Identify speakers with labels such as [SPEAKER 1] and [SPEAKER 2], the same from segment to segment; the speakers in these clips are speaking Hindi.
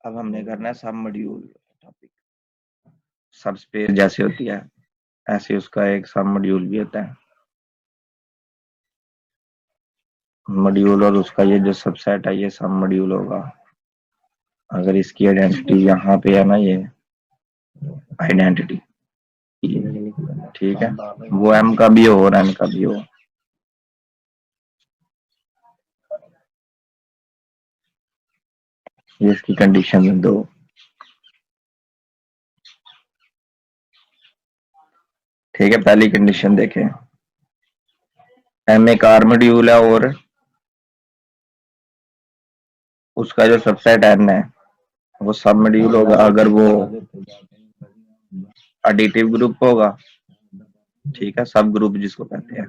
[SPEAKER 1] अब हमने करना है सब मॉड्यूल टॉपिक। सब स्पेस जैसे होती है ऐसे उसका एक सब मॉड्यूल भी होता है। मॉड्यूल और उसका ये जो सबसेट है ये सब मॉड्यूल होगा। अगर इसकी आइडेंटिटी यहाँ पे है ना, ये आइडेंटिटी, ठीक है, वो एम का भी हो और एन का भी हो। ये इसकी कंडीशन है दो। ठीक है, पहली कंडीशन देखें, एम एक आर मॉड्यूल है और उसका जो सबसेट एन है वो सब मॉड्यूल होगा अगर वो एडिटिव ग्रुप होगा। ठीक है, सब ग्रुप जिसको कहते हैं।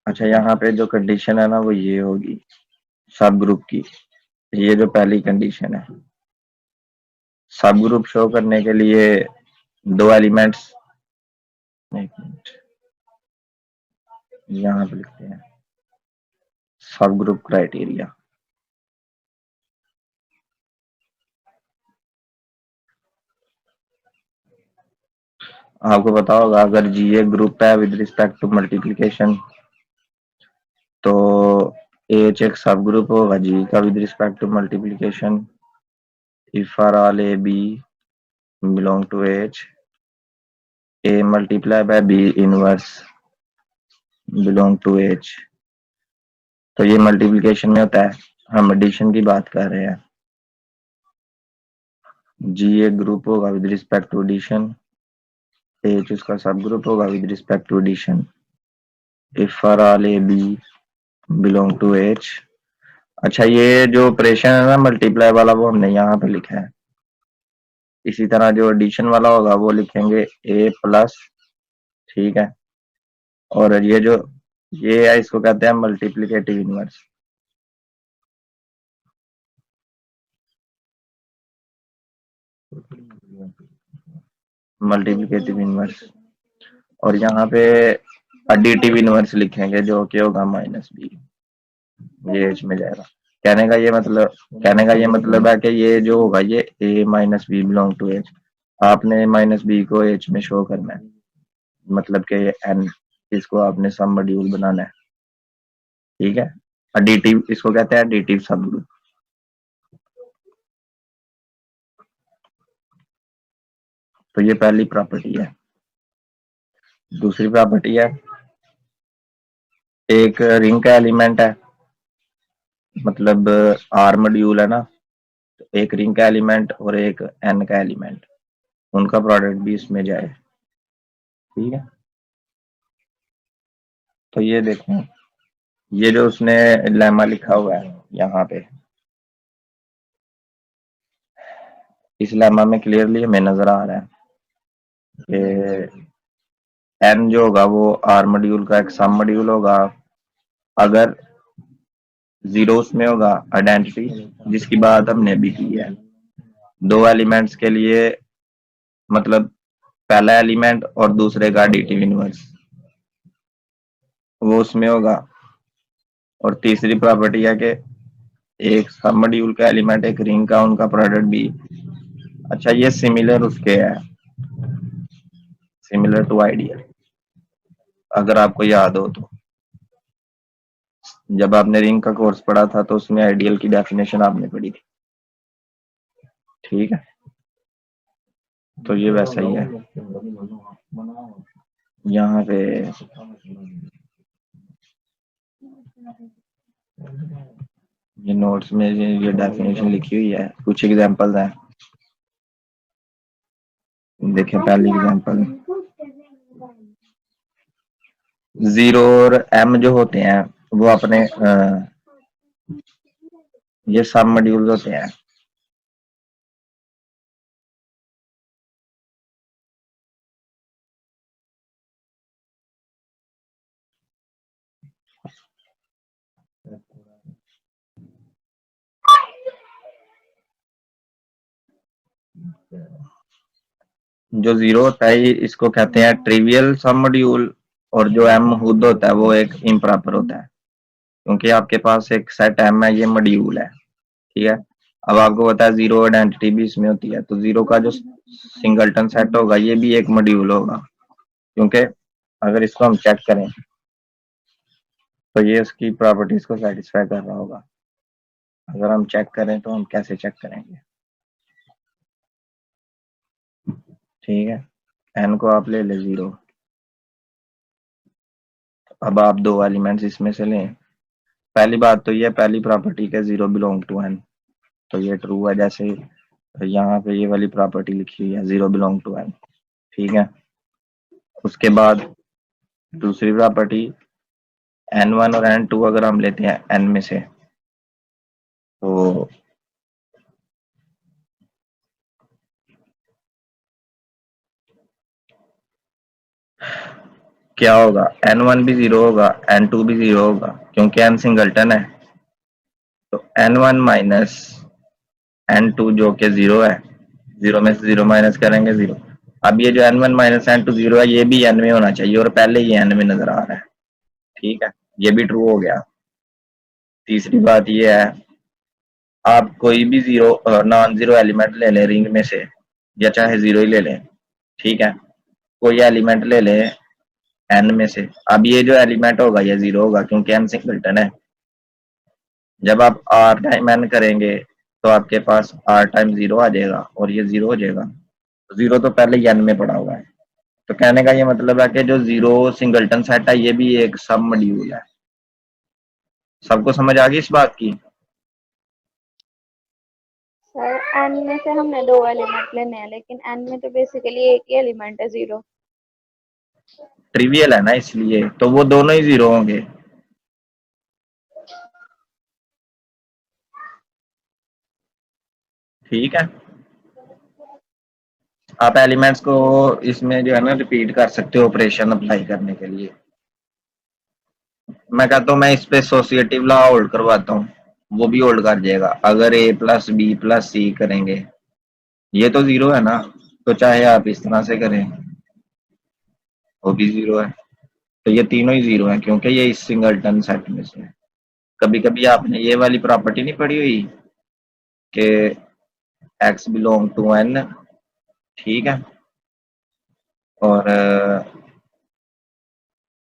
[SPEAKER 1] अच्छा, यहाँ पे जो कंडीशन है ना वो ये होगी सब ग्रुप की। ये जो पहली कंडीशन है, सब ग्रुप शो करने के लिए दो एलिमेंट्स, एक मिनट यहाँ पे लिखते हैं सब ग्रुप क्राइटेरिया। आपको पता होगा अगर जी एक ग्रुप है विद रिस्पेक्ट टू मल्टीप्लिकेशन तो एच एक सब ग्रुप होगा जी का with respect to multiplication. If are all a b belong to H, a multiply by b inverse belong to H. तो ये मल्टीप्लिकेशन में होता है, हम एडिशन की बात कर रहे हैं। जी एक ग्रुप होगा with respect to addition, H उसका सब ग्रुप होगा with respect to addition. If are all a b belong to H. अच्छा, ये जो ऑपरेशन है ना मल्टीप्लाई वाला वो हमने यहाँ पे लिखा है। इसी तरह जो एडिशन वाला होगा वो लिखेंगे ए प्लस, ठीक है। और ये जो ये है इसको कहते हैं मल्टीप्लिकेटिव इनवर्स। मल्टीप्लिकेटिव इनवर्स और यहाँ पे एडिटिव इनवर्स लिखेंगे जो कि होगा माइनस बी, ये एच में जाएगा। कहने का ये मतलब है कि ये जो होगा ये a minus b belong to H. आपने माइनस बी को एच में शो करना है, मतलब कि एन, इसको आपने सब मॉड्यूल बनाना है। ठीक है, एडिटिव इसको कहते हैं एडिटिव सब ग्रुप। तो ये पहली प्रॉपर्टी है। दूसरी प्रॉपर्टी है, एक रिंग का एलिमेंट है, मतलब आर मॉड्यूल है ना, तो एक रिंग का एलिमेंट और एक एन का एलिमेंट, उनका प्रोडक्ट भी इसमें जाए। ठीक है, तो ये देखें, ये जो उसने लेमा लिखा हुआ है यहाँ पे, इस लेमा में क्लियरली हमें नजर आ रहा है कि एन जो होगा वो आर मॉड्यूल का एक सब मॉड्यूल होगा अगर जीरो उसमें होगा आइडेंटिटी, जिसकी बात हमने अभी की है। दो एलिमेंट्स के लिए, मतलब पहला एलिमेंट और दूसरे का एडिटिव इनवर्स, वो उसमें होगा। और तीसरी प्रॉपर्टी है कि एक सब मॉड्यूल का एलिमेंट एक रिंग का, उनका प्रोडक्ट भी। अच्छा, ये सिमिलर उसके है, सिमिलर टू आइडियल, अगर आपको याद हो तो जब आपने रिंग का कोर्स पढ़ा था तो उसमें आइडियल की डेफिनेशन आपने पढ़ी थी। ठीक है, तो ये वैसा ही है। यहाँ पे ये नोट्स में ये डेफिनेशन लिखी हुई है, कुछ एग्जांपल्स हैं। देखिए, पहली एग्जांपल, जीरो और एम जो होते हैं वो अपने ये सब मॉड्यूल होते हैं। जो जीरो होता है इसको कहते हैं ट्रिवियल सब मॉड्यूल, और जो एम खुद होता है वो एक इम्प्रॉपर होता है, क्योंकि आपके पास एक सेट एम है, ये मॉड्यूल है। ठीक है, अब आपको पता है जीरो आइडेंटिटी भी इसमें होती है, तो जीरो का जो सिंगलटन सेट होगा ये भी एक मॉड्यूल होगा, क्योंकि अगर इसको हम चेक करें तो ये उसकी प्रॉपर्टीज को सेटिस्फाई कर रहा होगा। अगर हम चेक करें तो हम कैसे चेक करेंगे? ठीक है, एन को आप ले ले जीरो। अब आप दो एलिमेंट्स इसमें से लें। पहली बात तो ये पहली प्रॉपर्टी के जीरो बिलोंग टू एन, तो ये ट्रू है, जैसे यहाँ पे ये वाली प्रॉपर्टी लिखी हुई है जीरो बिलोंग टू एन। ठीक है, उसके बाद दूसरी प्रॉपर्टी एन वन और एन टू अगर हम लेते हैं एन में से, तो क्या होगा? एन वन भी जीरो होगा, एन टू भी जीरो होगा, क्योंकि एन सिंगलटन है। तो N one minus N two जो कि जीरो है, जीरो में से जीरो माइनस करेंगे जीरो। अब ये जो N one minus N two zero है, ये भी एन में होना चाहिए, और पहले ये एन में नजर आ रहा है। ठीक है, ये भी ट्रू हो गया। तीसरी बात ये है, आप कोई भी जीरो नॉन जीरो एलिमेंट ले लें रिंग में से, या चाहे जीरो ही ले लें। ठीक है, कोई एलिमेंट ले लें एन में से। अब ये जो एलिमेंट होगा ये जीरो होगा, क्योंकि एन सिंगलटन है। जब आप आर टाइम एन करेंगे तो आपके पास आर टाइम जीरो आ जाएगा, और ये जीरो हो जाएगा। जीरो तो पहले ही एन में पड़ा हुआ है। तो कहने का ये मतलब है कि जो जीरो सिंगलटन सेट है ये भी एक सब मॉड्यूल है। सबको समझ आ गई इस बात की?
[SPEAKER 2] सर एन में से हमने दो एलिमेंट लेने हैं, लेकिन एन में तो बेसिकली एक ही एलिमेंट है, जीरो।
[SPEAKER 1] ट्रिवियल है ना, इसलिए तो वो दोनों ही जीरो होंगे। ठीक है, आप एलिमेंट्स को इसमें जो है ना रिपीट कर सकते हो ऑपरेशन अप्लाई करने के लिए। मैं कहता हूँ मैं इस पे एसोसिएटिव लॉ होल्ड करवाता हूँ, वो भी होल्ड कर जाएगा। अगर ए प्लस बी प्लस सी करेंगे, ये तो जीरो है ना, तो चाहे आप इस तरह से करें वो भी जीरो है। तो ये तीनों ही जीरो है, क्योंकि ये इस सिंगलटन सेट में से है। कभी कभी आपने ये वाली प्रॉपर्टी नहीं पढ़ी हुई कि एक्स बिलोंग टू एन। ठीक है, और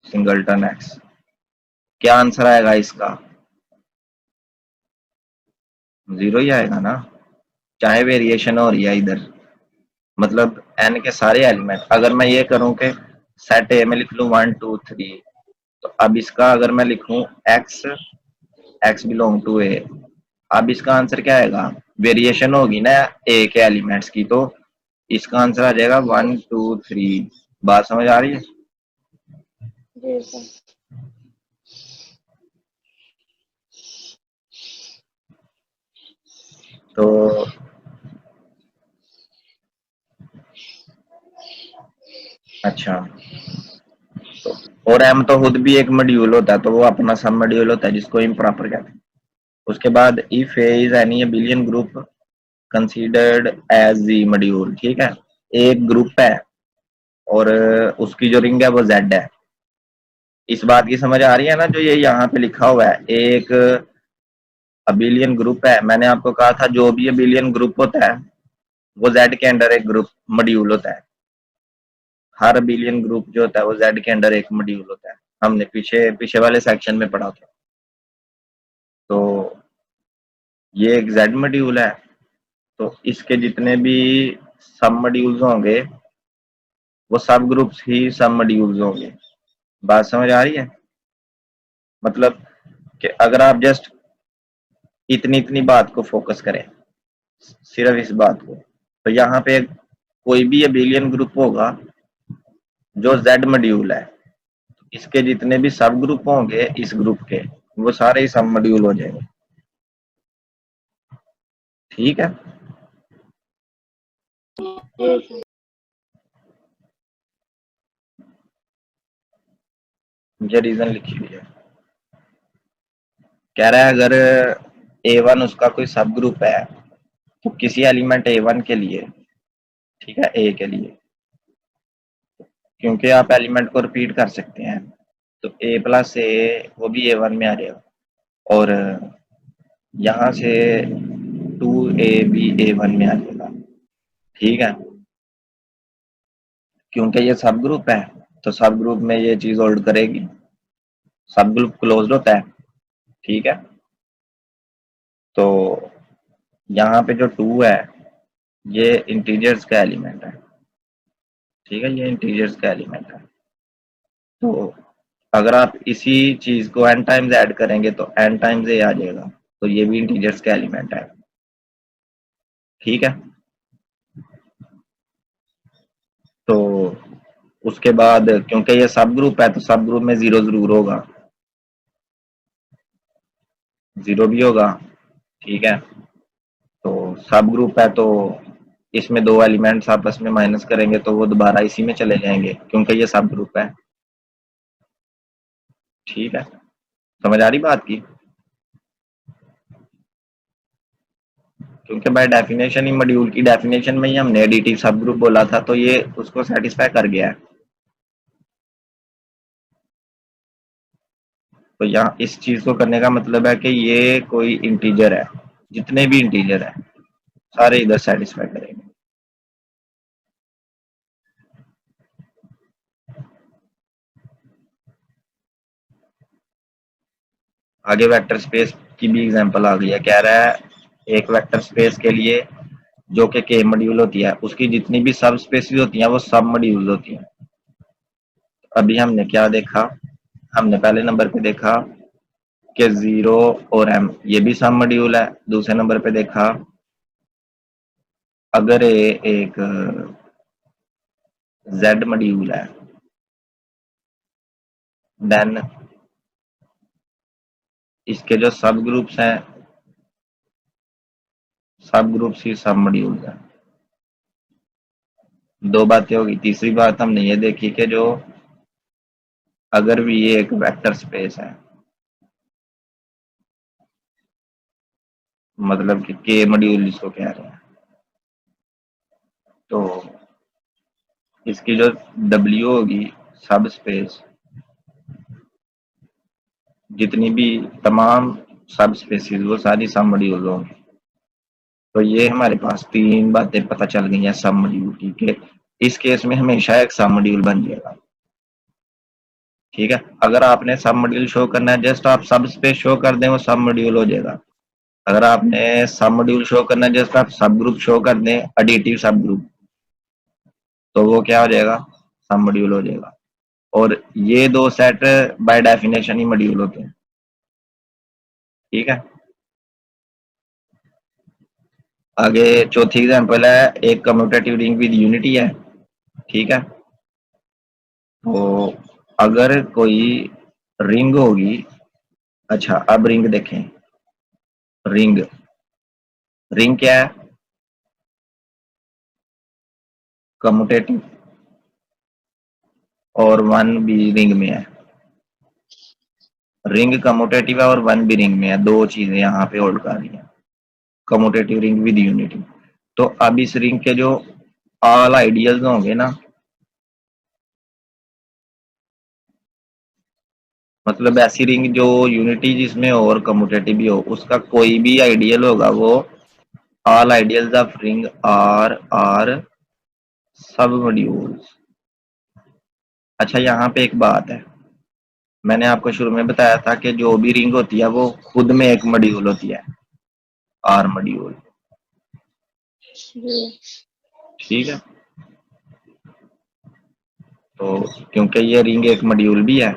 [SPEAKER 1] सिंगलटन एक्स, क्या आंसर आएगा इसका? जीरो ही आएगा ना, चाहे वेरिएशन हो रही है इधर। मतलब एन के सारे एलिमेंट, अगर मैं ये करूं कि सेट ए में लिख लूं वन टू थ्री, तो अब इसका अगर मैं लिखूं एक्स, एक्स बिलोंग टू ए, अब इसका आंसर क्या आएगा? वेरिएशन होगी ना ए के एलिमेंट्स की, तो इसका आंसर आ जाएगा वन टू थ्री। बात समझ आ रही है?
[SPEAKER 2] जी सर।
[SPEAKER 1] तो अच्छा, तो और एम तो खुद भी एक मॉड्यूल होता है, तो वो अपना सब मॉड्यूल होता है जिसको इम्प्रॉपर कहते हैं। उसके बाद if A is any abelian group considered as the module. ठीक है, एक ग्रुप है और उसकी जो रिंग है वो जेड है। इस बात की समझ आ रही है ना, जो ये यहाँ पे लिखा हुआ है एक अबिलियन ग्रुप है। मैंने आपको कहा था जो भी अबिलियन ग्रुप होता है वो जेड के अंडर एक ग्रुप मॉड्यूल होता है। हर अबिलियन ग्रुप जो होता है वो जेड के अंडर एक मॉड्यूल होता है। हमने पीछे पीछे वाले सेक्शन में पढ़ा था। तो ये एक जेड मॉड्यूल है, तो इसके जितने भी सब मॉड्यूल्स होंगे वो सब ग्रुप्स ही सब मॉड्यूल्स होंगे। बात समझ आ रही है? मतलब कि अगर आप जस्ट इतनी इतनी बात को फोकस करें, सिर्फ इस बात को, तो यहाँ पे कोई भी एबिलियन ग्रुप होगा जो जेड मॉड्यूल है, इसके जितने भी सब ग्रुप होंगे इस ग्रुप के, वो सारे ही सब मॉड्यूल हो जाएंगे। ठीक है,
[SPEAKER 2] जी सर।
[SPEAKER 1] ये रीजन लिखी हुई है। कह रहा है अगर ए वन उसका कोई सब ग्रुप है, तो किसी एलिमेंट ए वन के लिए, ठीक है, ए के लिए, क्योंकि आप एलिमेंट को रिपीट कर सकते हैं, तो ए प्लस ए वो भी ए वन में आ जाएगा। और यहाँ से 2ab a1 में आ जाएगा। ठीक है, क्योंकि ये सब ग्रुप है तो सब ग्रुप में ये चीज होल्ड करेगी, सब ग्रुप क्लोज्ड होता है। ठीक है, तो यहाँ पे जो 2 है ये इंटीजर्स का एलिमेंट है। ठीक है, ये इंटीजर्स का एलिमेंट है। तो अगर आप इसी चीज को n टाइम्स ऐड करेंगे तो n टाइम्स a आ जाएगा, तो ये भी इंटीजर्स का एलिमेंट है। ठीक है, तो उसके बाद क्योंकि ये सब ग्रुप है तो सब ग्रुप में 0 जरूर होगा, 0 भी होगा। ठीक है, तो सब ग्रुप है तो इसमें 2 एलिमेंट्स आपस में माइनस करेंगे तो वो दोबारा इसी में चले जाएंगे क्योंकि ये सब ग्रुप है। ठीक है, समझ आ रही बात की? क्योंकि बाय डेफिनेशन ही मॉड्यूल की डेफिनेशन में ही हमने एडिटिव सब ग्रुप बोला था, तो ये उसको सेटिस्फाई कर गया है। तो यहाँ इस चीज को करने का मतलब है कि ये कोई इंटीजर है, जितने भी इंटीजर है सारे इधर सेटिस्फाई करेंगे। आगे वेक्टर स्पेस की भी एग्जांपल आ गई है। कह रहा है एक वेक्टर स्पेस के लिए जो कि के मॉड्यूल होती है उसकी जितनी भी सब स्पेसिस होती हैं वो सब मॉड्यूल होती हैं। अभी हमने क्या देखा, हमने पहले नंबर पे देखा कि 0 और m ये भी सब मॉड्यूल है। दूसरे नंबर पे देखा अगर ये एक z मॉड्यूल है देन इसके जो सब ग्रुप्स हैं सब ग्रुप्स ही सब मॉड्यूल है। दो बातें होगी। तीसरी बात हमने ये देखी कि जो अगर भी ये एक वेक्टर स्पेस है मतलब कि के मॉड्यूल जिसको कह रहे हैं, तो इसकी जो W होगी सब स्पेस जितनी भी तमाम सब स्पेसिस वो सारी सब मॉड्यूल होंगी। तो ये हमारे पास 3 बातें पता चल गई हैं सब मॉड्यूल की कि इस केस में हमेशा एक सब मॉड्यूल बन जाएगा। ठीक है, अगर आपने सब मॉड्यूल शो करना है जस्ट आप सब स्पेस शो कर दें वो सब मॉड्यूल हो जाएगा। अगर आपने सब मॉड्यूल शो करना है जस्ट आप सब ग्रुप शो कर दें एडिटिव सब ग्रुप तो वो क्या हो जाएगा, सब मॉड्यूल हो जाएगा। और ये दो set by definition he module होते हैं। ठीक है, आगे चौथी एग्जांपल है एक कम्यूटेटिव रिंग विद यूनिटी है। ठीक है, तो अगर कोई रिंग होगी, अच्छा अब रिंग देखें। रिंग रिंग क्या है, कम्यूटेटिव और वन भी रिंग में है। रिंग कम्यूटेटिव है और वन भी रिंग में है, दो चीजें यहाँ पे होल्ड कर रही हैं। Commutative ring with unity. तो अब इस रिंग के जो ऑल आइडियल्स होंगे ना, मतलब ऐसी रिंग जो यूनिटी जिसमें और कम्यूटेटिव भी हो उसका कोई भी आइडियल होगा वो all ideals of ring are submodules. अच्छा यहाँ पे एक बात है, मैंने आपको शुरू में बताया था कि जो भी रिंग होती है वो खुद में एक मॉड्यूल होती है, आर मॉड्यूल। ठीक है, तो क्योंकि ये रिंग एक मॉड्यूल भी है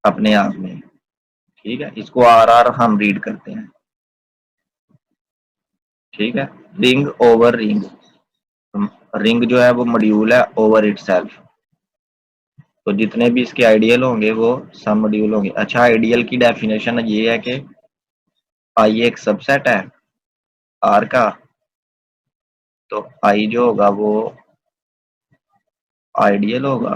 [SPEAKER 1] अपने आप में। ठीक है, इसको आर हम रीड करते हैं। ठीक है, रिंग ओवर रिंग, रिंग जो है वो मॉड्यूल है ओवर इटसेल्फ। तो जितने भी इसके आइडियल होंगे वो सब मॉड्यूल होंगे। अच्छा, आइडियल की डेफिनेशन ये है कि आई एक सबसेट है आर का, तो आई जो होगा वो आइडियल होगा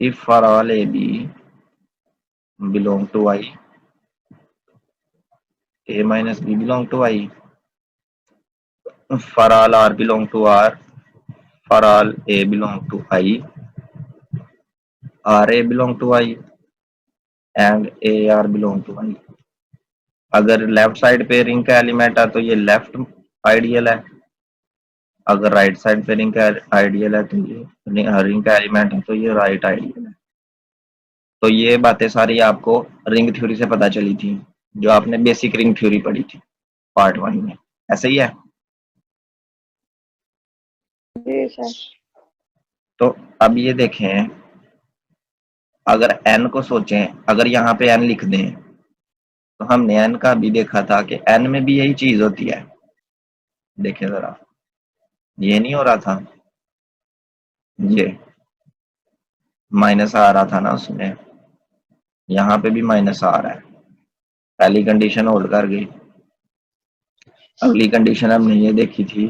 [SPEAKER 1] if for all a b belong to I, a minus b belong to I, for all r belong to R, for all a belong to I, r a belong to I and a r belong to I. अगर लेफ्ट साइड पे रिंग का एलिमेंट है तो ये लेफ्ट आइडियल है, अगर राइट साइड पे रिंग का आइडियल है तो ये रिंग का एलिमेंट है तो ये राइट आइडियल है। तो ये बातें सारी आपको रिंग थ्योरी से पता चली थी, जो आपने बेसिक रिंग थ्योरी पढ़ी थी पार्ट 1 में, ऐसा ही है।
[SPEAKER 2] जी सर।
[SPEAKER 1] तो अब ये देखें, अगर n को सोचें, अगर यहाँ पे n लिख दें तो हमने n का भी देखा था कि n में भी यही चीज होती है। देखिए जरा, ये नहीं हो रहा था, ये माइनस आ रहा था ना उसमें, यहाँ पे भी माइनस आ रहा है। पहली कंडीशन होल्ड कर गई। अगली कंडीशन हमने ये देखी थी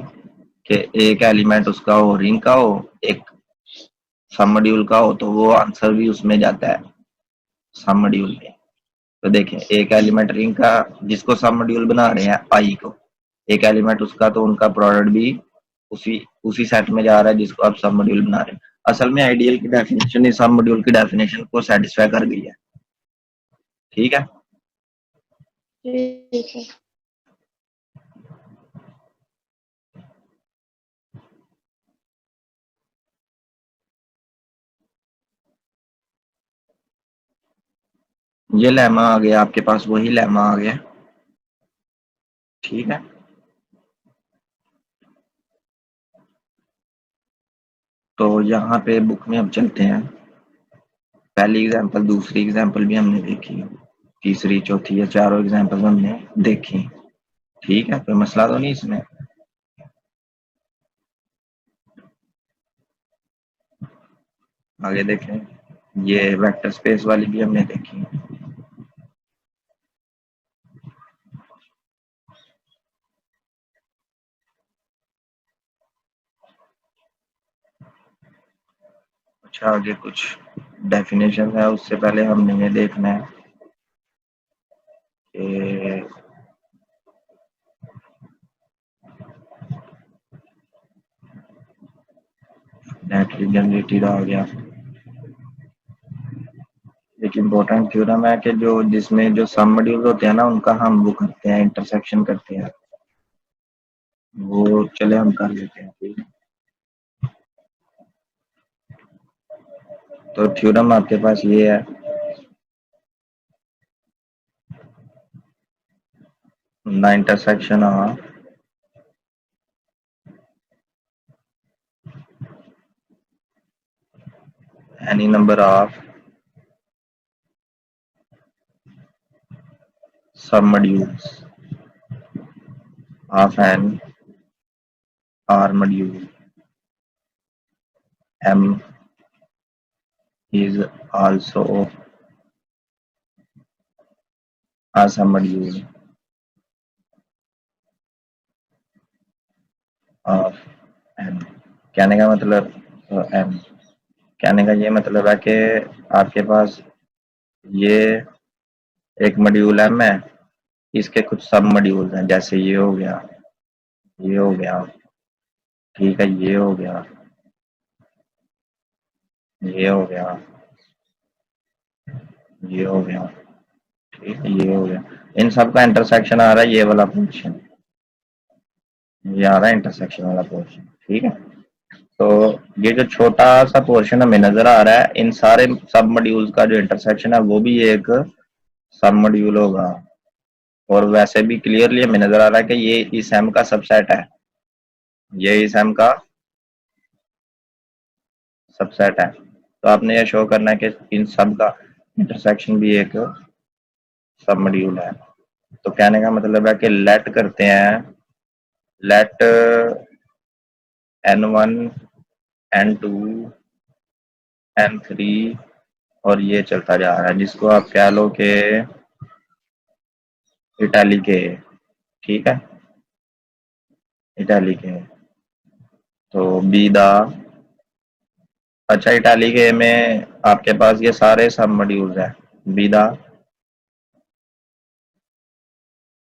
[SPEAKER 1] कि एक एलिमेंट उसका हो रिंग का हो, एक सब मॉड्यूल का हो, तो वो आंसर भी उसमें जाता है, सब मॉड्यूल में। तो देखें, एक एलिमेंट रिंग का जिसको सब मॉड्यूल बना रहे हैं आई को, एक एलिमेंट उसका, तो उनका प्रोडक्ट भी उसी उसी सेट में जा रहा है जिसको आप सब मॉड्यूल बना रहे हैं। असल में आइडियल की डेफिनेशन इस सब मॉड्यूल की डेफिनेशन को सेटिस्फाई कर गई है। ठीक है।
[SPEAKER 2] जी सर।
[SPEAKER 1] ये लेमा आ गया आपके पास, वही लेमा आ गया। ठीक है। तो यहाँ पे बुक में अब चलते हैं। पहली एग्जांपल, दूसरी एग्जांपल भी हमने देखी, तीसरी, चौथी, या चारों एग्जांपल हमने देखी। ठीक है, कोई मसला तो नहीं इसमें। आगे देखें, ये वेक्टर स्पेस वाली भी हमने देखी। अच्छा, आगे कुछ डेफिनेशन है, उससे पहले हमने ये देखना है कि नेटली जनरेटेड आ गया। एक इम्पोर्टेंट थ्योरम है कि जो जिसमें जो सब मॉड्यूल होते हैं ना, उनका हम वो करते हैं, इंटरसेक्शन करते हैं। वो चले हम कर लेते हैं। ठीक है। तो थ्योरम आपके पास ये है, the intersection of any number of submodules of an R module M is also a submodule of M। कहने का मतलब M, कहने का ये मतलब है कि आपके पास ये एक मॉड्यूल M है, इसके कुछ सब मॉड्यूल्स हैं, जैसे ये हो गया, ये हो गया, ठीक है, ये हो गया, ये हो गया, ये हो गया, ठीक है, ये हो गया। इन सब का इंटरसेक्शन आ रहा है ये वाला पोर्शन, ये आ रहा है इंटरसेक्शन वाला पोर्शन। ठीक है। तो ये जो छोटा सा पोर्शन हमें नजर आ रहा है, इन सारे सब मॉड्यूल्स का जो इंटरसेक्शन है वो भी एक सब मॉड्यूल होगा। और वैसे भी क्लियरली हमें नजर आ रहा है कि ये इस एम का सबसेट है, ये इस एम का सबसेट है। तो आपने ये शो करना है कि इन सब का इंटरसेक्शन भी एक सब मॉड्यूल है। तो कहने का मतलब है कि लेट करते हैं, लेट n1 n2 n3 और ये चलता जा रहा है, जिसको आप कह लो कि इटैलिक है। ठीक है, इटैलिक है। तो बी द, अच्छा, इटैलिक ए में आपके पास ये सारे सब मॉड्यूल्स हैं। बी द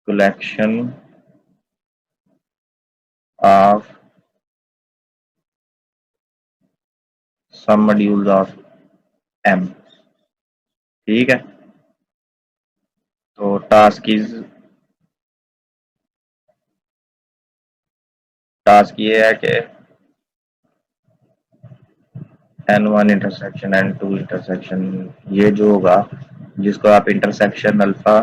[SPEAKER 1] कलेक्शन ऑफ सब मॉड्यूल्स ऑफ एम। ठीक है। तो टास्क इज टास्क ये है कि N1 इंटरसेक्शन N2 इंटरसेक्शन, ये जो होगा जिसको आप इंटरसेक्शन अल्फा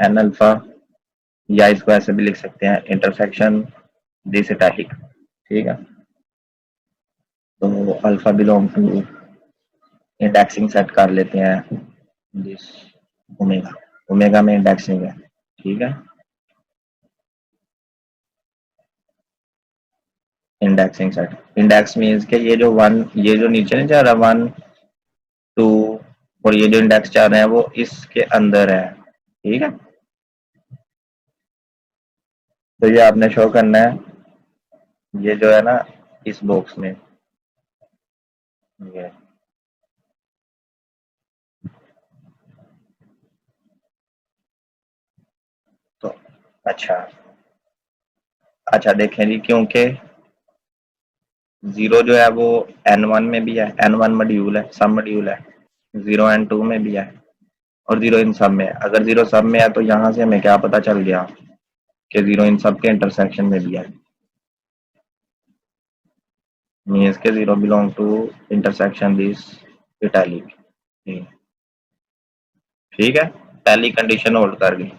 [SPEAKER 1] N अल्फा, या इसको ऐसे भी लिख सकते हैं इंटरसेक्शन दिस इटैलिक, ठीक है। तो alpha belong to indexing set कर लेते हैं दिस ओमेगा, ओमेगा में इंडेक्सिंग है, ठीक है। इंडेक्सिंग सेट, इंडेक्स मीन्स के ये जो वन, ये जो नीचे नहीं जा रहा 1 2, और ये जो इंडेक्स जा रहे हैं वो इसके अंदर है, ठीक है। तो ये आपने शो करना है, ये जो है ना इस बॉक्स में, ये तो अच्छा अच्छा देखें जी, क्योंकि जीरो जो है वो N1 में भी है, N1 मॉड्यूल है, सब मॉड्यूल है, जीरो N2 में भी है, और जीरो इन सब में है। अगर जीरो सब में है तो यहाँ से हमें क्या पता चल गया कि जीरो इन सब के इंटरसेक्शन में भी है, मीन्स के zero belong to intersection this italic, ठीक है। पहली कंडीशन होल्ड कर गई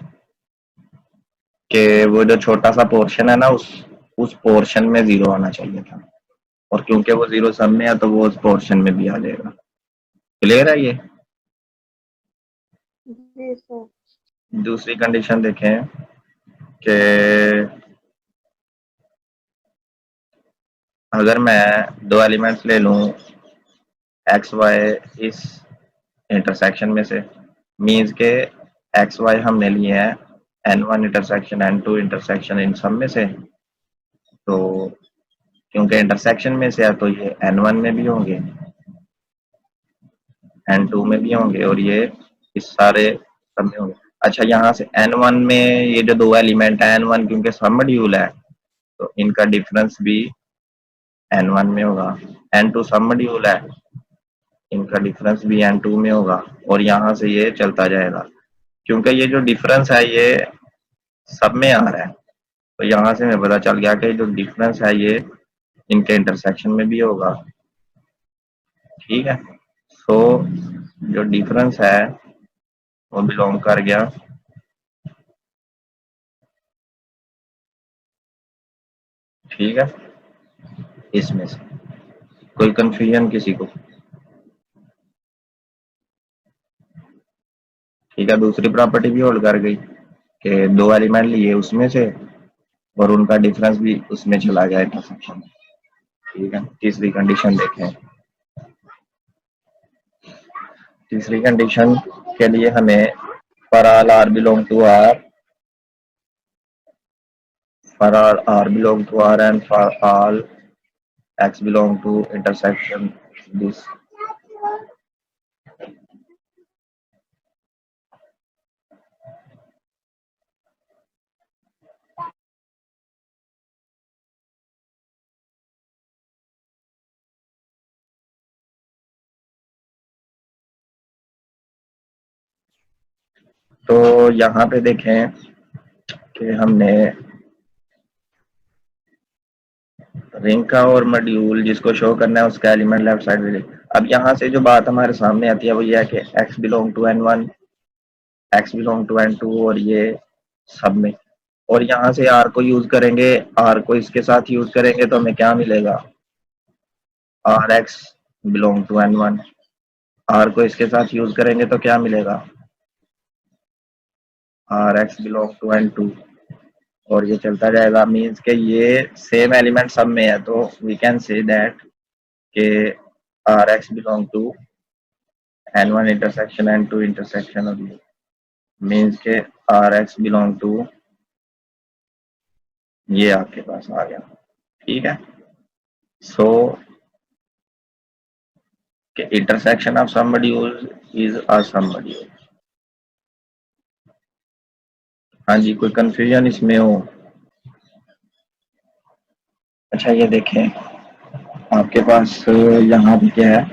[SPEAKER 1] कि वो जो छोटा सा पोर्शन है ना उस पोर्शन में जीरो आना चाहिए था, और क्योंकि वो जीरो सब में है तो वो उस पोर्शन में भी आ जाएगा। क्लियर है ये।
[SPEAKER 2] जी सर।
[SPEAKER 1] दूसरी कंडीशन देखें कि अगर मैं दो एलिमेंट्स ले लूं एक्स वाई इस इंटरसेक्शन में से, मीन्स के एक्स वाई हमने लिए हैं N1 इंटरसेक्शन N2 इंटरसेक्शन इन सब में से, तो क्योंकि इंटरसेक्शन में से है तो ये N1 में भी होंगे, N2 में भी होंगे, और ये इस सारे सब में होंगे। अच्छा, यहाँ से N1 में ये जो दो एलिमेंट है N1 क्योंकि सब मॉड्यूल है तो इनका डिफरेंस भी N1 में होगा, N2 सब मॉड्यूल है, इनका डिफरेंस भी N2 में होगा, और यहाँ से ये चलता जाएगा क्योंकि ये जो डिफरेंस है ये सब में आ रहा है, तो यहाँ से हमें पता चल गया कि जो डिफरेंस है ये इनके इंटरसेक्शन में भी होगा, ठीक है। सो जो डिफरेंस है वो बिलोंग कर गया ठीक है इसमें से। कोई कंफ्यूजन किसी को? ठीक है, दूसरी प्रॉपर्टी भी होल्ड कर गई कि दो एलिमेंट लिए उसमें से और उनका डिफरेंस भी उसमें चला गया इंटरसेक्शन में, ठीक है। तीसरी कंडीशन देखें, तीसरी कंडीशन के लिए हमें for all r belong to R, for all r belong to R and for all x belong to intersection this, तो यहाँ पे देखें कि हमने रिंग का और मॉड्यूल जिसको शो करना है उसका एलिमेंट लेफ्ट साइड में। अब यहाँ से जो बात हमारे सामने आती है वो ये है कि x belong to N1, x belong to N2, और ये सब में, और यहाँ से r को यूज करेंगे, r को इसके साथ यूज करेंगे तो हमें क्या मिलेगा, rx belong to N1, r को इसके साथ यूज करेंगे तो क्या मिलेगा, rx बिलोंग टू N2, और ये चलता जाएगा, मीन्स के ये सेम एलिमेंट सब में है, तो वी कैन से दैट के rx belong to N1 intersection N2 intersection, और ये मीन्स के rx बिलोंग टू, ये आपके पास आ गया, ठीक है। सो के intersection of submodule is a submodule. हाँ जी, कोई कंफ्यूजन इसमें हो? अच्छा ये देखें आपके पास यहाँ पे क्या है,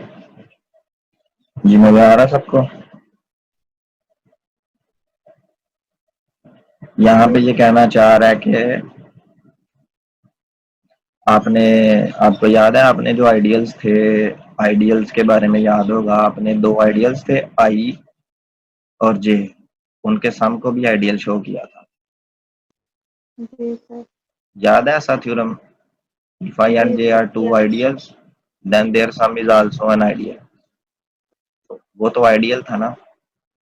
[SPEAKER 1] जी मजा आ रहा है सबको? यहाँ पे
[SPEAKER 2] जी
[SPEAKER 1] ये
[SPEAKER 2] सर।
[SPEAKER 1] कहना चाह रहा है कि आपको याद है, आपने जो आइडियल्स थे, आइडियल्स के बारे में याद होगा, आपने दो आइडियल्स थे आई और जे, उनके सम को भी आइडियल शो किया था।
[SPEAKER 2] जी सर।
[SPEAKER 1] याद है ऐसा theorem? If I and
[SPEAKER 2] J
[SPEAKER 1] J
[SPEAKER 2] sir
[SPEAKER 1] are two
[SPEAKER 2] याद।
[SPEAKER 1] Ideals then their sum is also an ideal. वो तो आइडियल था ना।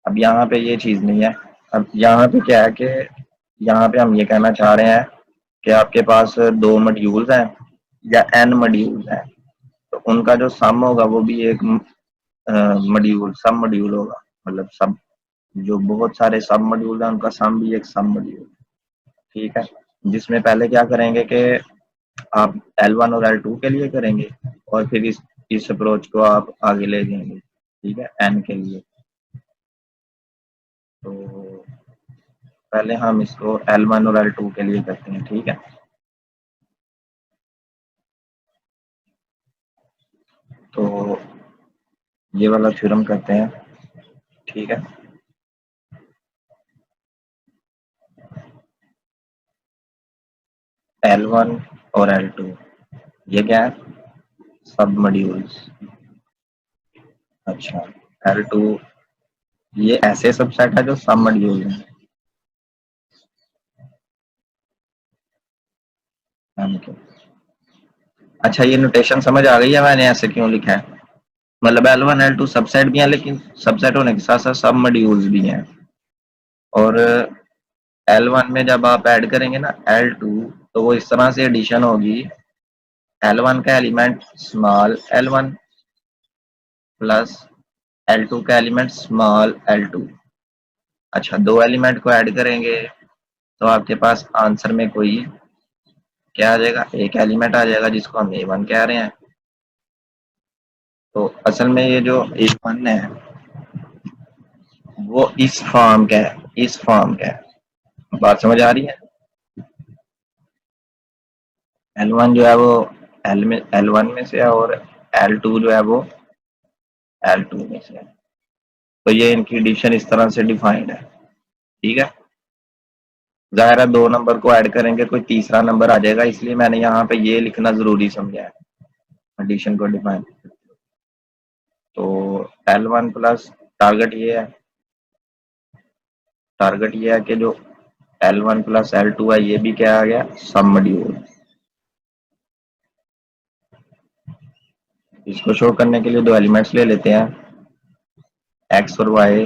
[SPEAKER 1] अब यहाँ पे ये चीज नहीं है। अब यहाँ पे क्या है कि यहाँ पे हम ये कहना चाह रहे हैं कि आपके पास दो मॉड्यूल्स हैं या एन मॉड्यूल्स हैं, तो उनका जो सम होगा वो भी एक मॉड्यूल सब मॉड्यूल होगा। मतलब सब जो बहुत सारे सब मॉड्यूल हैं उनका सम भी एक सब मॉड्यूल। ठीक है। जिसमें पहले क्या करेंगे कि आप L1 और L2 के लिए करेंगे और फिर इस अप्रोच को आप आगे ले जाएंगे। ठीक है, एन के लिए। तो पहले हम इसको L1 और L2 के लिए करते हैं। ठीक है, तो ये वाला थ्योरम करते हैं। ठीक है, L1 और L2 ये क्या है? सब मॉड्यूल्स। अच्छा, L2 ये ऐसे सबसेट है जो सब मॉड्यूल है। अच्छा, ये नोटेशन समझ आ गई है मैंने ऐसे क्यों लिखा है? मतलब L1 L2 सबसेट भी हैं, लेकिन सबसेट होने के साथ साथ सब मॉड्यूल्स भी हैं। और L1 में जब आप ऐड करेंगे ना L2, तो वो इस तरह से एडिशन होगी। L1 का element small L1 plus L2 का एलिमेंट स्मॉल L2। अच्छा, दो एलिमेंट को ऐड करेंगे तो आपके पास आंसर में कोई क्या आ जाएगा? एक एलिमेंट आ जाएगा जिसको हम A1 कह रहे हैं। तो असल में ये जो A1 है वो इस फॉर्म का है, इस फॉर्म का है। बात समझ आ रही है? L1 जो है वो L1 में से है और L2 जो है वो L2 में से है। तो ये इनकी एडिशन इस तरह से डिफाइंड है। ठीक है, जाहिर है दो नंबर को ऐड करेंगे कोई तीसरा नंबर आ जाएगा, इसलिए मैंने यहाँ पे ये लिखना जरूरी समझा है एडिशन को डिफाइन। तो L1 प्लस टारगेट ये है कि जो L1 प्लस L2 है ये भी क्या आ गया? सब मॉड्यूल। इसको शो करने के लिए दो एलिमेंट्स ले लेते हैं, एक्स और वाई।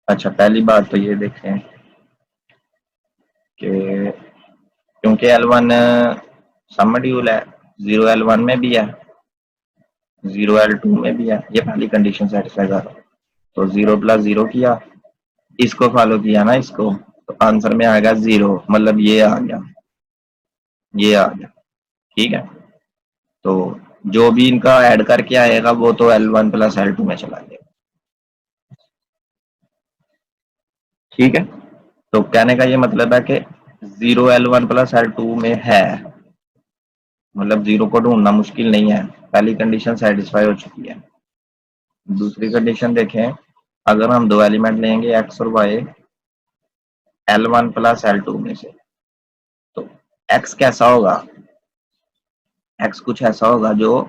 [SPEAKER 1] अच्छा, पहली बात तो ये देखें कि क्योंकि L1 सब मॉड्यूल है, 0 L1 में भी है, 0 L2 में भी है, ये पहली कंडीशन सेटिस्फाई कर रहा है। तो 0 प्लस 0 किया, इसको फॉलो किया ना इसको, तो आंसर में आएगा 0। मतलब ये आ गया, ये आ गया। ठीक है, तो जो भी इनका ऐड करके आएगा वो तो L1 प्लस L2 में चला जाएगा। ठीक है, तो कहने का ये मतलब है कि 0 L1 प्लस L2 में है, मतलब 0 को ढूंढना मुश्किल नहीं है। पहली कंडीशन सेटिस्फाई हो चुकी है। दूसरी कंडीशन देखें, अगर हम दो एलिमेंट लेंगे एक्स और वाई L1 प्लस L2 में से, तो एक्स कैसा होगा? एक्स कुछ ऐसा होगा जो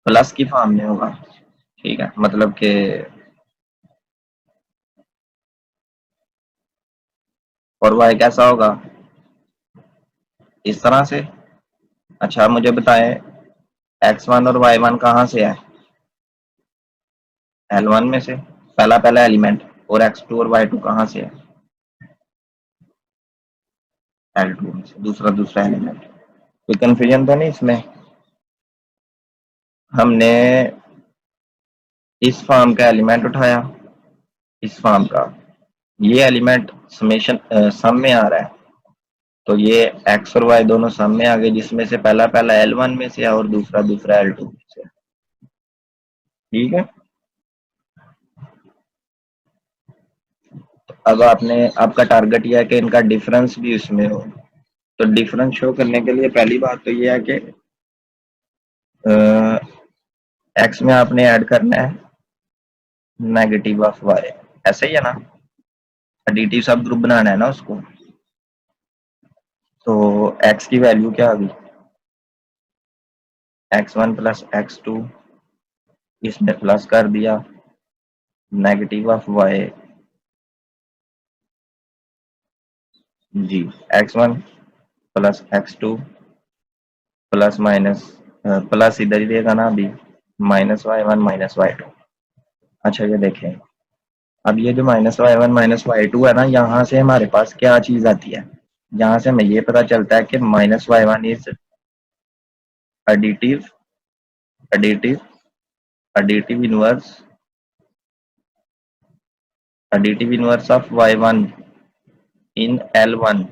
[SPEAKER 1] प्लस की फॉर्म में होगा। ठीक है, मतलब कि और वाई कैसा होगा? इस तरह से। अच्छा, मुझे बताएं x1 और y1 कहाँ से है? L1 में से, पहला पहला एलिमेंट। और x2 और y2 कहाँ से है? L2 में से, दूसरा दूसरा एलिमेंट। कोई कंफ्यूजन तो नहीं इसमें? हमने इस फॉर्म का एलिमेंट उठाया, इस फॉर्म का, ये एलिमेंट समेशन सम में आ रहा है, तो ये x और y दोनों सम में आ गए, जिसमें से पहला पहला L1 में से है और दूसरा दूसरा L2 में से। ठीक है, अब आपका टारगेट यह है कि इनका डिफरेंस भी इसमें हो। तो डिफरेंस शो करने के लिए पहली बात तो ये है कि एक्स में आपने ऐड करना है नेगेटिव ऑफ वाई, ऐसा ही है ना? एडिटिव सब ग्रुप बनाना है ना उसको। तो x की वैल्यू क्या आ गई, x1 प्लस x2, इसमें प्लस कर दिया, नेगेटिव ऑफ y जी, x1 plus x2 plus minus plus इधर ही देगा ना अभी, -y1 -y2। अच्छा ये देखें, अब ये जो -y1 -y2 है ना, यहाँ से हमारे पास क्या चीज आती है, यहाँ से हमें ये पता चलता है कि -y1 is additive additive additive inverse of y1 in L1,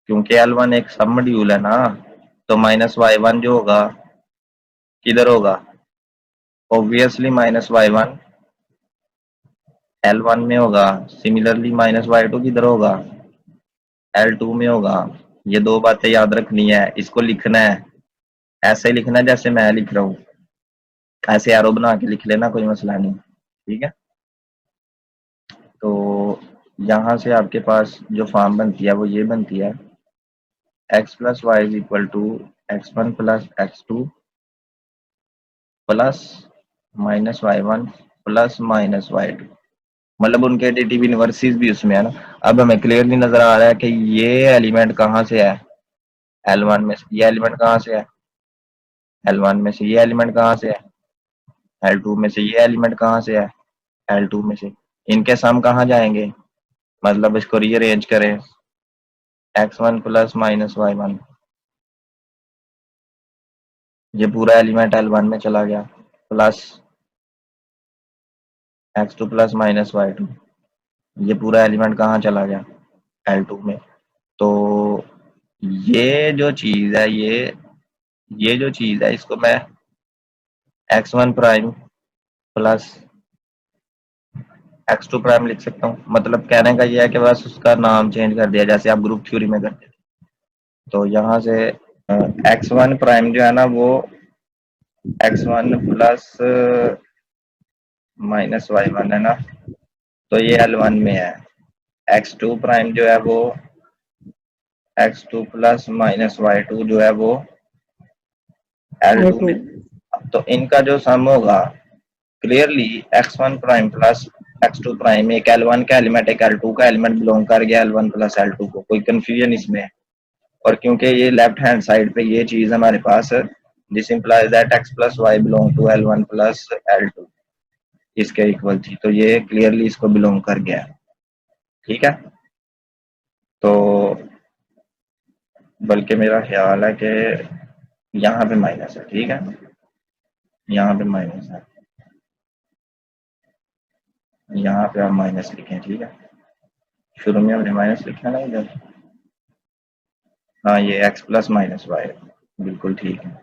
[SPEAKER 1] क्योंकि L1 एक सब मॉड्यूल है ना, तो -y1 जो होगा किधर होगा, ऑब्वियसली -y1 L1 में होगा, सिमिलरली -y2 किधर होगा, L2 में होगा। ये दो बातें याद रखनी है, इसको लिखना है ऐसे ही लिखना है जैसे मैं लिख रहा हूँ, ऐसे एरो बना के लिख लेना, कोई मसला नहीं, ठीक है। तो यहाँ से आपके पास जो फॉर्म बनती है वो ये बनती है, x plus y is equal to x1 plus x2 plus -y1 plus -y2, मतलब उनके एडिटिव इनवर्सिस भी उसमें है ना। अब हमें क्लियरली नजर आ रहा है कि ये एलिमेंट कहाँ से है, L1 में से। ये एलिमेंट कहाँ से है, L1 में से। ये एलिमेंट कहाँ से है, L2 में से। ये एलिमेंट कहाँ से है, L2 में से। इनके सम कहाँ जाएंगे, मतलब इसको रीअरेंज करें, x1 प्लस -y1, ये पूरा एलिमेंट L1 में चला गया, प्लस x2 प्लस -y2, ये पूरा एलिमेंट कहाँ चला गया, L2 में। तो ये जो चीज है, ये जो चीज है, इसको मैं x1 prime plus x2 prime लिख सकता हूँ। मतलब कहने का ये है कि बस उसका नाम चेंज कर दिया, जैसे आप ग्रुप थ्योरी में करते थे। तो यहाँ से x1 प्राइम जो है ना, वो x1 प्लस -y1 है ना, तो ये L1 में है। x2 प्राइम जो है वो x2 प्लस -y2 जो है वो L2 में। तो इनका जो सम होगा, clearly x1 prime plus x2 prime, एक L1 का एलिमेंट एक L2 का एलिमेंट बिलोंग कर गया L1 प्लस L2 को, कोई कंफ्यूजन इसमें है। और क्योंकि ये लेफ्ट हैंड साइड पे ये चीज हमारे पास, this implies that x plus y belong to L1 plus L2, इसके इक्वल थी, तो ये क्लियरली इसको बिलोंग कर गया, ठीक है। तो बल्कि मेरा ख्याल है कि यहाँ पे माइनस है, ठीक है, यहाँ पे माइनस है, यहाँ पे आप माइनस लिखें, ठीक है। शुरू में हमने माइनस लिखा ना इधर, हाँ ये x प्लस -y, बिल्कुल ठीक है।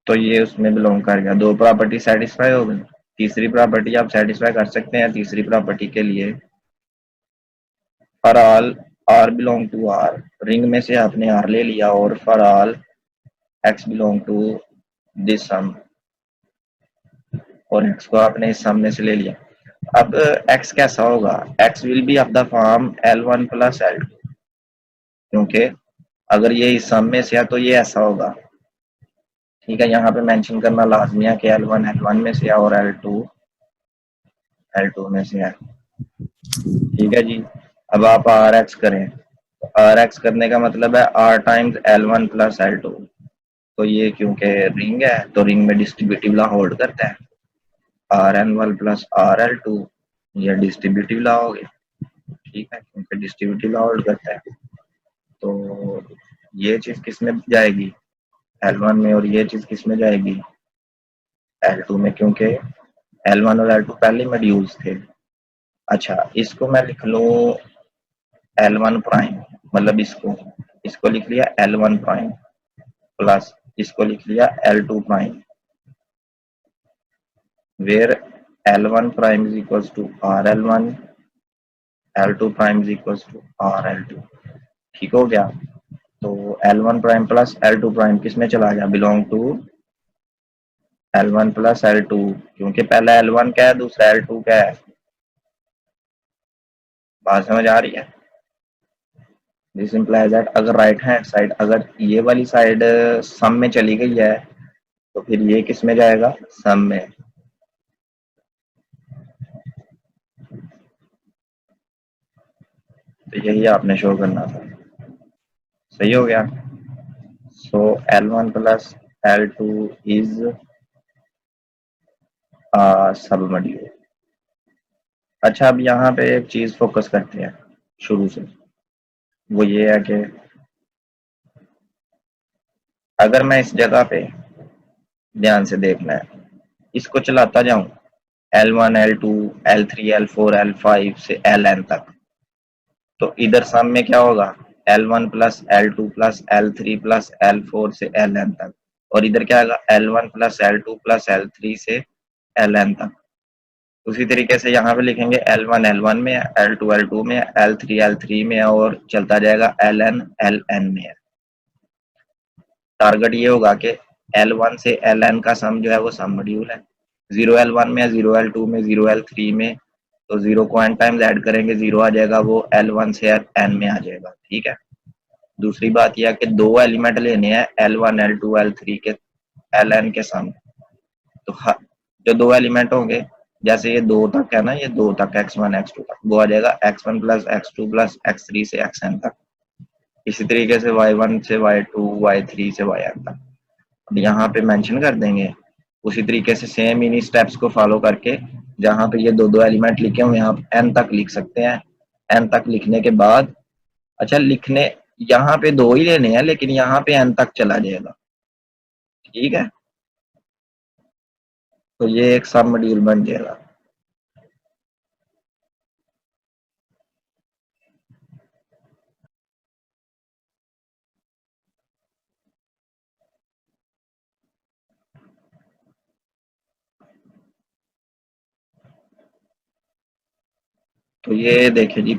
[SPEAKER 1] तो ये उसमें बिलोंग कर गया, दो प्रॉपर्टी सेटिस्फाई हो गई। तीसरी प्रॉपर्टी आप सेटिस्फाई कर सकते हैं। तीसरी प्रॉपर्टी के लिए, for all r belong to r, ring में से आपने r ले लिया, और for all x belong to this sum, और x को आपने इस सम में से ले लिया। अब x कैसा होगा, x will be of the form L1 plus L2, क्योंकि अगर ये इस सम में से है तो ये ऐसा होगा, ठीक है। यहाँ पे मेंशन करना लाजमी है कि L1 L1 में से है और L2 L2 में से है, ठीक है जी। अब आप आर एक्स करें, तो आर एक्स करने का मतलब है are times L1 plus L2। तो ये क्योंकि रिंग है तो रिंग में डिस्ट्रीब्यूटिव लॉ होल्ड करता है, RN1 प्लस RL2, ये डिस्ट्रीब्यूटिव लॉ हो गया, ठीक है, क्योंकि डिस्ट्रीब्यूटिव लॉ होल्ड करता है। तो ये चीज किस में जाएगी, L1 में, और ये चीज किस में जाएगी, L2 में, क्योंकि L1 और L2 पहले मॉड्यूल्स थे। अच्छा, इसको मैं लिख लूँ L1 प्राइम, मतलब इसको लिख लिया L1 प्राइम, प्लस इसको लिख लिया L2 prime, where L1 prime is equals to RL1, L2 prime is equals to RL2, ठीक हो गया। तो L1 prime plus L2 prime किस में चला गया, belong to L1 plus L2, क्योंकि पहला L1 क्या है, दूसरा L2 क्या है। बात समझ आ रही है, दिस इम्प्लाइज दैट अगर राइट हैंड साइड, अगर ये वाली साइड सम में चली गई है तो फिर ये किस में जाएगा, सम में। तो यही आपने शो करना था। सही हो गया। सो L1 प्लस L2 इज सब मॉड्यूल। अच्छा, अब यहाँ पे एक चीज फोकस करते हैं शुरू से, वो ये है कि अगर मैं इस जगह पे ध्यान से देखना है, इसको चलाता जाऊं L1 L2 L3 L4 L5 से Ln तक, तो इधर सम में क्या होगा, L1 plus L2 plus L3 plus L4 से Ln तक, और इधर क्या आएगा L1 plus L2 plus L3 से Ln तक। उसी तरीके से यहाँ पे लिखेंगे L1 L1 में है, L2 L2 में है, L3 L3 में है, और चलता जाएगा Ln Ln में है। टारगेट ये होगा कि L1 से Ln का सम जो है वो सम मॉड्यूल है। 0 L1 में, 0 L2 में, 0 L3 में, तो 0 को n टाइम्स ऐड करेंगे, 0 आ जाएगा, वो L1 से n में आ जाएगा। ठीक है। दूसरी बात यह है कि दो एलिमेंट लेने हैं L1 L2 L3 के Ln के सम। तो जो दो एलिमेंट होंगे, जैसे ये दो तक है ना, ये दो तक x1 x2 तक, वो आ जाएगा x1 plus x2 plus x3 से xn तक। इसी तरीके से y1 से y2 y3 से yn तक। अब यहाँ पे मेंशन कर देंगे, उसी तरीके से सेम इन्हीं स्टेप्स को फॉलो करके जहाँ पे ये दो दो एलिमेंट लिखे हुए हैं आप n तक लिख सकते हैं। n तक लिखने के बाद, अच्छा लिखने यहाँ पे दो ही लेने हैं, लेकिन यहाँ पे n तक चला जाएगा। ठीक है। तो ये एक सब मॉड्यूल बन जाएगा। तो ये देखिए जी,